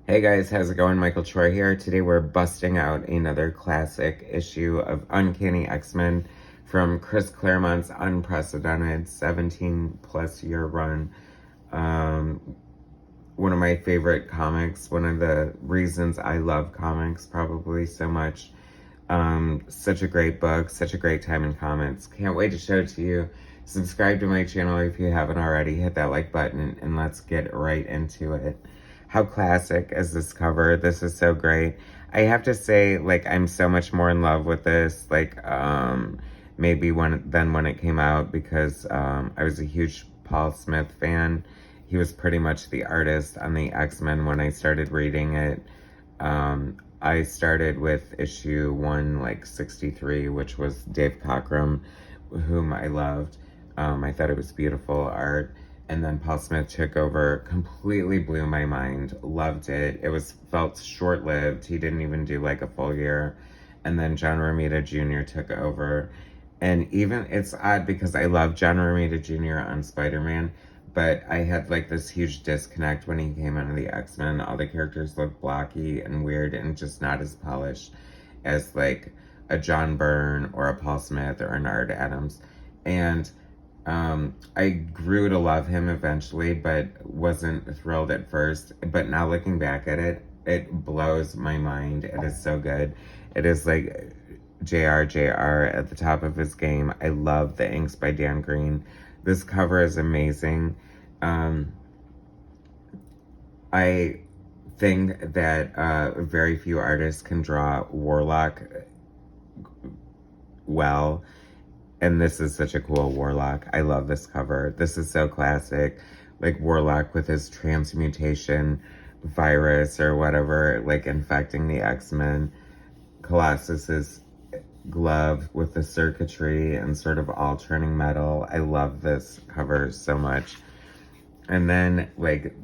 Hey guys, how's it going? Michael Troy here. Today we're busting out another classic issue of Uncanny X-Men from Chris Claremont's unprecedented 17 plus year run. Um, One of my favorite comics, one of the reasons I love comics probably so much. Such a great book, such a great time in comics. Can't wait to show it to you. Subscribe to my channel if you haven't already. Hit that like button and let's get right into it. How classic is this cover? This is so great. I have to say, like, I'm so much more in love with this, like, maybe than when it came out, because I was a huge Paul Smith fan. He was pretty much the artist on the X-Men when I started reading it. I started with issue 1, like 63, which was Dave Cockrum, whom I loved. I thought it was beautiful art. And then Paul Smith took over, completely blew my mind, loved it. Felt short-lived. He didn't even do like a full year. And then John Romita Jr. took over. And even, it's odd because I love John Romita Jr. on Spider-Man, but I had like this huge disconnect when he came out of the X-Men. All the characters looked blocky and weird and just not as polished as like a John Byrne or a Paul Smith or an Art Adams. And I grew to love him eventually, but wasn't thrilled at first. But now looking back at it, it blows my mind. It is so good. It is like JR at the top of his game. I love the inks by Dan Green. This cover is amazing. I think that very few artists can draw Warlock well. And this is such a cool Warlock. I love this cover. This is so classic. Like Warlock with his transmutation virus or whatever, like infecting the X-Men. Colossus's glove with the circuitry and sort of all turning metal. I love this cover so much. And then, like,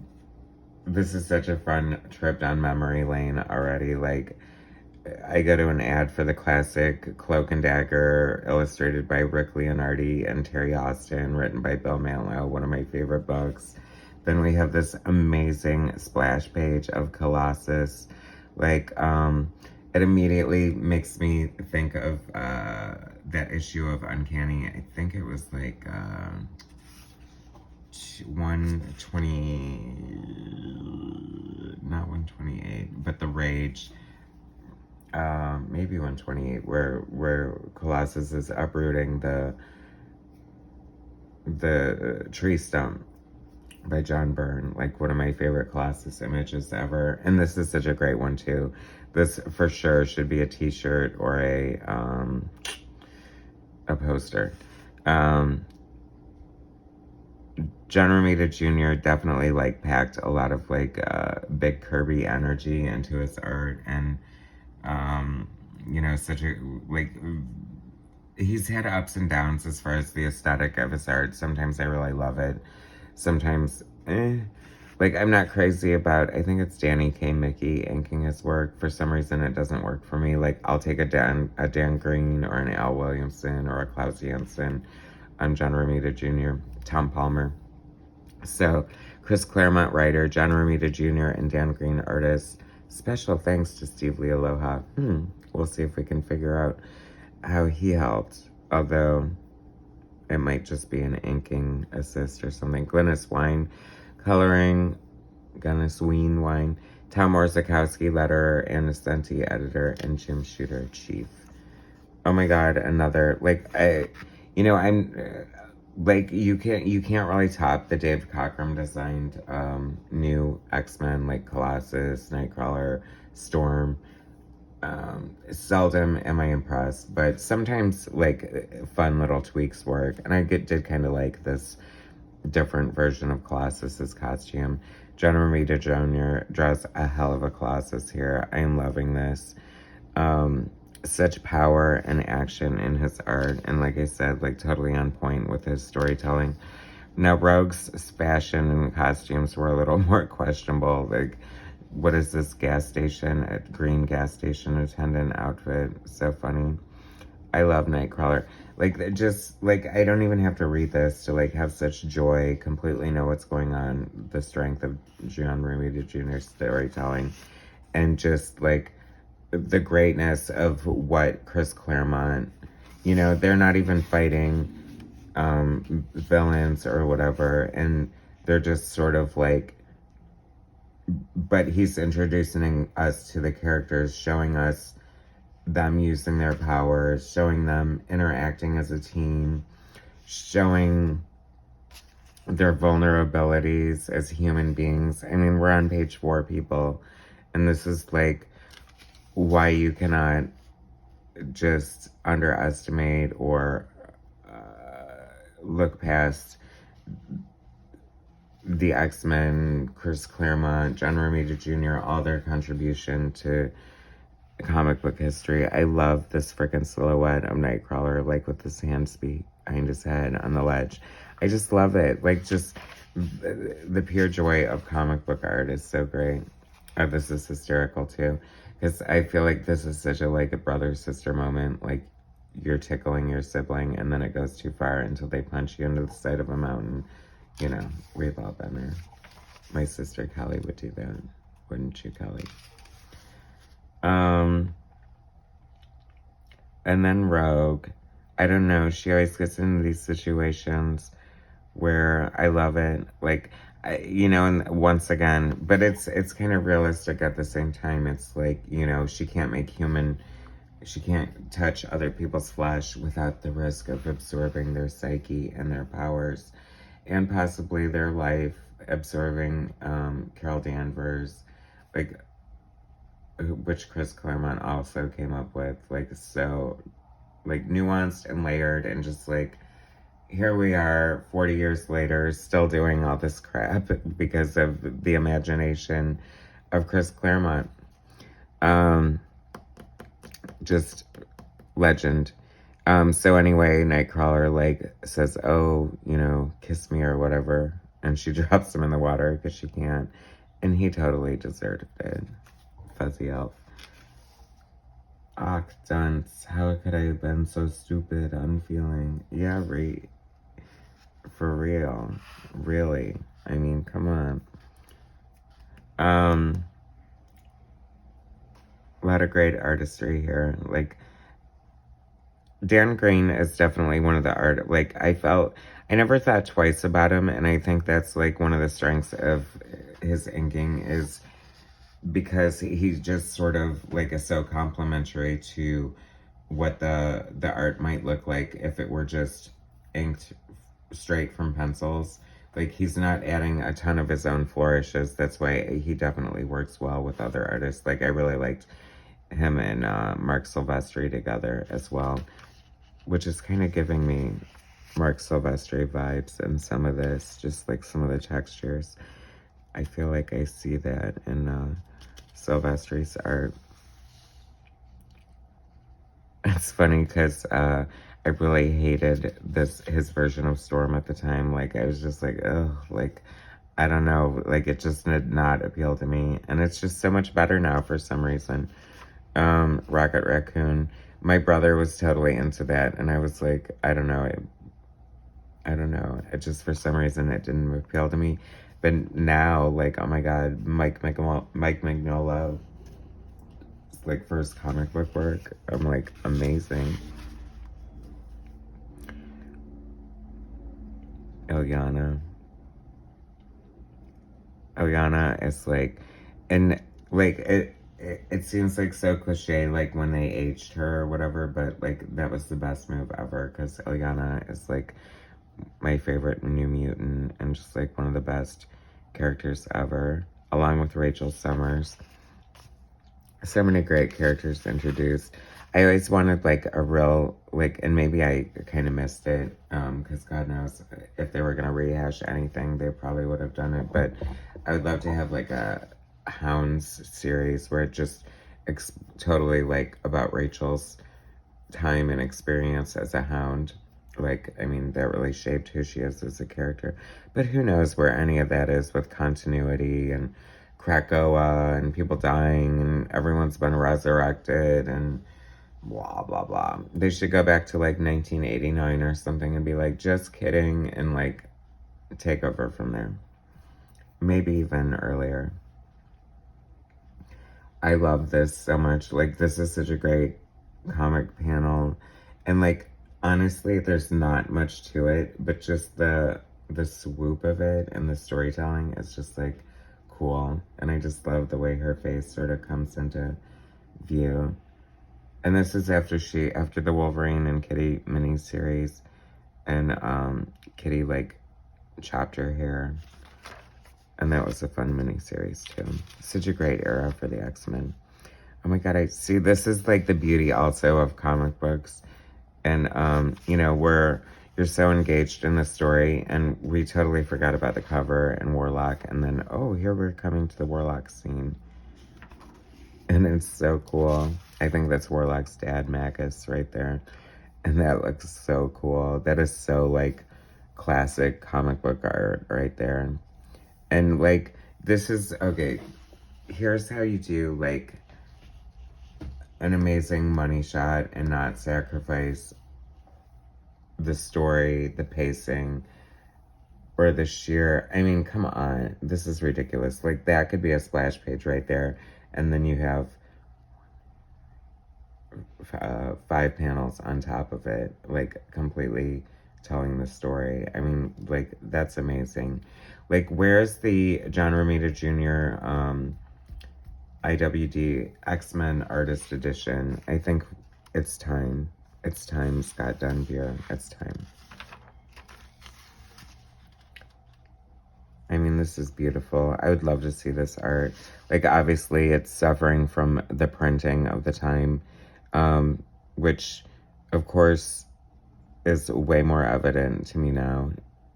this is such a fun trip down memory lane already. Like, I go to an ad for the classic Cloak and Dagger, illustrated by Rick Leonardi and Terry Austin, written by Bill Mantlo, one of my favorite books. Then we have this amazing splash page of Colossus. Like, it immediately makes me think of that issue of Uncanny. I think it was like 120, not 128, but The Rage. Maybe 128, where Colossus is uprooting the tree stump by John Byrne, like one of my favorite Colossus images ever. And this is such a great one too. This for sure should be a t-shirt or a poster. John Romita Jr. definitely like packed a lot of like big Kirby energy into his art, and you know, such a, like, he's had ups and downs as far as the aesthetic of his art. Sometimes I really love it. Sometimes, like, I'm not crazy about, I think it's Danny K. Mickey inking his work. For some reason, it doesn't work for me. Like, I'll take a Dan Green or an Al Williamson or a Klaus Janson on John Romita Jr., Tom Palmer. So, Chris Claremont writer, John Romita Jr., and Dan Green artist. Special thanks to Steve Lee Aloha. We'll see if we can figure out how he helped. Although, it might just be an inking assist or something. Glynis Wine coloring. Glynis Wine. Tom Orzechowski letterer, Anna Senti editor, and Jim Shooter chief. Oh my god, another, like, like, you can't really top the Dave Cockrum designed new X-Men, like Colossus, Nightcrawler, Storm. Seldom am I impressed, but sometimes like fun little tweaks work. And I did kind of like this different version of Colossus's costume. John Romita Jr. draws a hell of a Colossus here. I am loving this. Such power and action in his art, and like I said, like totally on point with his storytelling. Now, Rogue's fashion and costumes were a little more questionable. Like, what is this green gas station attendant outfit? So funny. I love Nightcrawler. Like, just, like, I don't even have to read this to, like, have such joy, completely know what's going on, the strength of John Romita Jr.'s storytelling, and just, like, the greatness of what Chris Claremont, you know, they're not even fighting villains or whatever, and they're just sort of, like, but he's introducing us to the characters, showing us them using their powers, showing them interacting as a team, showing their vulnerabilities as human beings. I mean, we're on page 4, people, and this is like why you cannot just underestimate or look past the X-Men, Chris Claremont, John Romita Jr., all their contribution to comic book history. I love this freaking silhouette of Nightcrawler, like with his hands behind his head on the ledge. I just love it. Like, just the pure joy of comic book art is so great. Oh, this is hysterical too, because I feel like this is such a, like, a brother-sister moment. Like, you're tickling your sibling and then it goes too far until they punch you into the side of a mountain. You know, we've all been there. My sister Kelly would do that, wouldn't you, Kelly? And then Rogue, I don't know, she always gets into these situations where I love it, like, you know, and once again, but it's kind of realistic at the same time. It's like, you know, she can't touch other people's flesh without the risk of absorbing their psyche and their powers, and possibly their life, absorbing Carol Danvers, like, which Chris Claremont also came up with, like, so, like, nuanced and layered, and just, like, here we are 40 years later still doing all this crap because of the imagination of Chris Claremont. Just legend. So anyway, Nightcrawler, like, says, oh, you know, kiss me or whatever, and she drops him in the water because she can't, and he totally deserved it. Fuzzy elf. Ach, dunce, how could I have been so stupid, unfeeling? Yeah, right. For real. Really. I mean, come on. A lot of great artistry here. Like, Dan Green is definitely one of the like, I never thought twice about him, and I think that's, like, one of the strengths of his inking is because he just sort of, like, is so complimentary to what the art might look like if it were just inked straight from pencils. Like, he's not adding a ton of his own flourishes. That's why he definitely works well with other artists. Like, I really liked him and Mark Silvestri together as well, which is kind of giving me Mark Silvestri vibes in some of this, just like some of the textures. I feel like I see that in Silvestri's art. It's funny because I really hated his version of Storm at the time. Like, I was just like, oh, like, I don't know, like, it just did not appeal to me, and it's just so much better now for some reason. Rocket Raccoon, my brother was totally into that, and I was like, I don't know, it just, for some reason, it didn't appeal to me. But now, like, oh my god, Mike Mignola, like, first comic book work, I'm like, amazing. Ilyana is like, and like, it seems like so cliche, like, when they aged her or whatever, but, like, that was the best move ever, because Ilyana is, like, my favorite New Mutant, and just, like, one of the best characters ever, along with Rachel Summers. So many great characters introduced. I always wanted, like, a real, like, and maybe I kind of missed it, because God knows if they were going to rehash anything, they probably would have done it, but I would love to have, like, a Hounds series where it just totally, like, about Rachel's time and experience as a Hound. Like, I mean, that really shaped who she is as a character, but who knows where any of that is with continuity and Krakoa and people dying and everyone's been resurrected, and blah, blah, blah. They should go back to like 1989 or something and be like, just kidding, and like take over from there. Maybe even earlier. I love this so much. Like, this is such a great comic panel. And like, honestly, there's not much to it, but just the swoop of it and the storytelling is just like cool. And I just love the way her face sort of comes into view. And this is after the Wolverine and Kitty miniseries, and Kitty like chopped her hair. And that was a fun miniseries too. Such a great era for the X-Men. Oh my god, I see, this is like the beauty also of comic books. And you know, you're so engaged in the story, and we totally forgot about the cover and Warlock, and then oh, here we're coming to the Warlock scene. And it's so cool. I think that's Warlock's dad, Magus, right there. And that looks so cool. That is so like classic comic book art right there. And like, this is, okay, here's how you do like an amazing money shot and not sacrifice the story, the pacing, or the sheer, I mean, come on, this is ridiculous. Like, that could be a splash page right there, and then you have 5 panels on top of it, like completely telling the story. I mean, like, that's amazing. Like, where's the John Romita Jr. IWD X-Men Artist Edition? I think it's time. It's time, Scott Dunbier. It's time. I mean, this is beautiful. I would love to see this art. Like, obviously, it's suffering from the printing of the time, which, of course, is way more evident to me now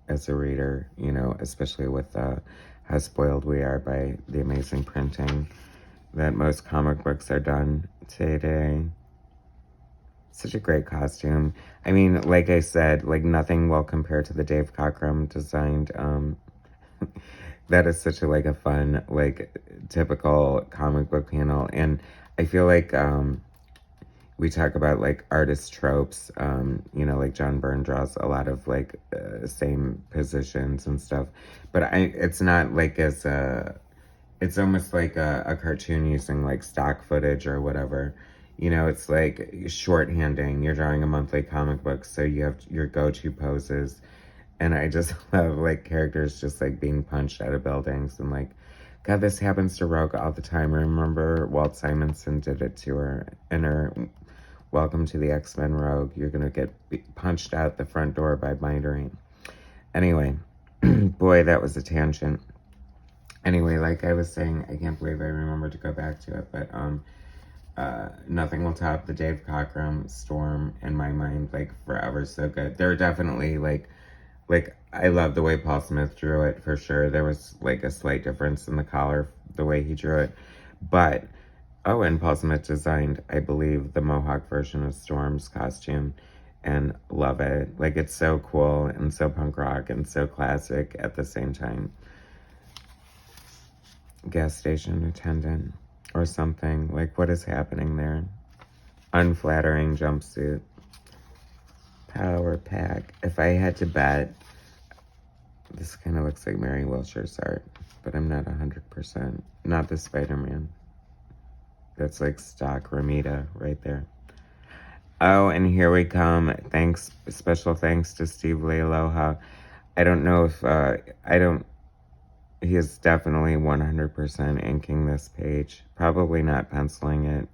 as a reader, you know, especially with how spoiled we are by the amazing printing that most comic books are done today. Such a great costume. I mean, like I said, like nothing will compare to the Dave Cockrum designed. That is such a like a fun, like typical comic book panel. And I feel like we talk about like artist tropes, you know, like John Byrne draws a lot of like same positions and stuff, but it's not like as it's almost like a cartoon using like stock footage or whatever. You know, it's like shorthanding. You're drawing a monthly comic book, so you have your go-to poses. And I just love like characters just like being punched out of buildings, and like, God, this happens to Rogue all the time. Remember Walt Simonson did it to her in her Welcome to the X-Men Rogue. You're gonna get punched out the front door by Mitering. Anyway, boy, that was a tangent. Anyway, like I was saying, I can't believe I remembered to go back to it, but nothing will top the Dave Cockrum Storm in my mind, like forever. So good. There are definitely like I love the way Paul Smith drew it for sure. There was like a slight difference in the collar, the way he drew it, but oh, and Paul Smith designed, I believe, the Mohawk version of Storm's costume, and love it. Like, it's so cool and so punk rock and so classic at the same time. Gas station attendant or something. Like, what is happening there? Unflattering jumpsuit. Power pack. If I had to bet, this kind of looks like Mary Wilshire's art, but I'm not 100%. Not the Spider-Man. That's like stock Romita right there. Oh, and here we come. Special thanks to Steve Leialoha. I don't know if, he is definitely 100% inking this page. Probably not penciling it.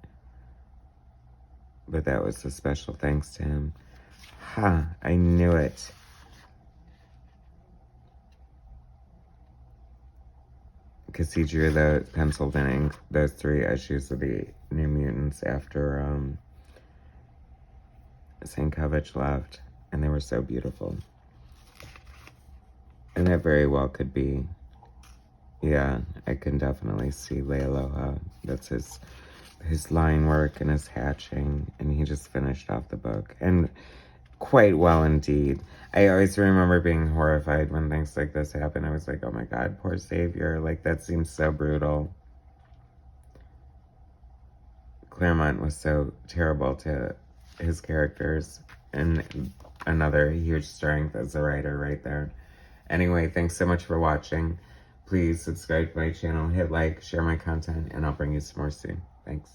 But that was a special thanks to him. Ha, I knew it. Because he drew the penciled in ink, those 3 issues of the New Mutants after Sienkiewicz left, and they were so beautiful. And that very well could be, yeah, I can definitely see Leialoha. That's his line work and his hatching, and he just finished off the book. And quite well indeed. I always remember being horrified when things like this happen. I was like, oh my God, poor Savior. Like, that seems so brutal. Claremont was so terrible to his characters, and another huge strength as a writer right there. Anyway, thanks so much for watching. Please subscribe to my channel, hit like, share my content, and I'll bring you some more soon. Thanks.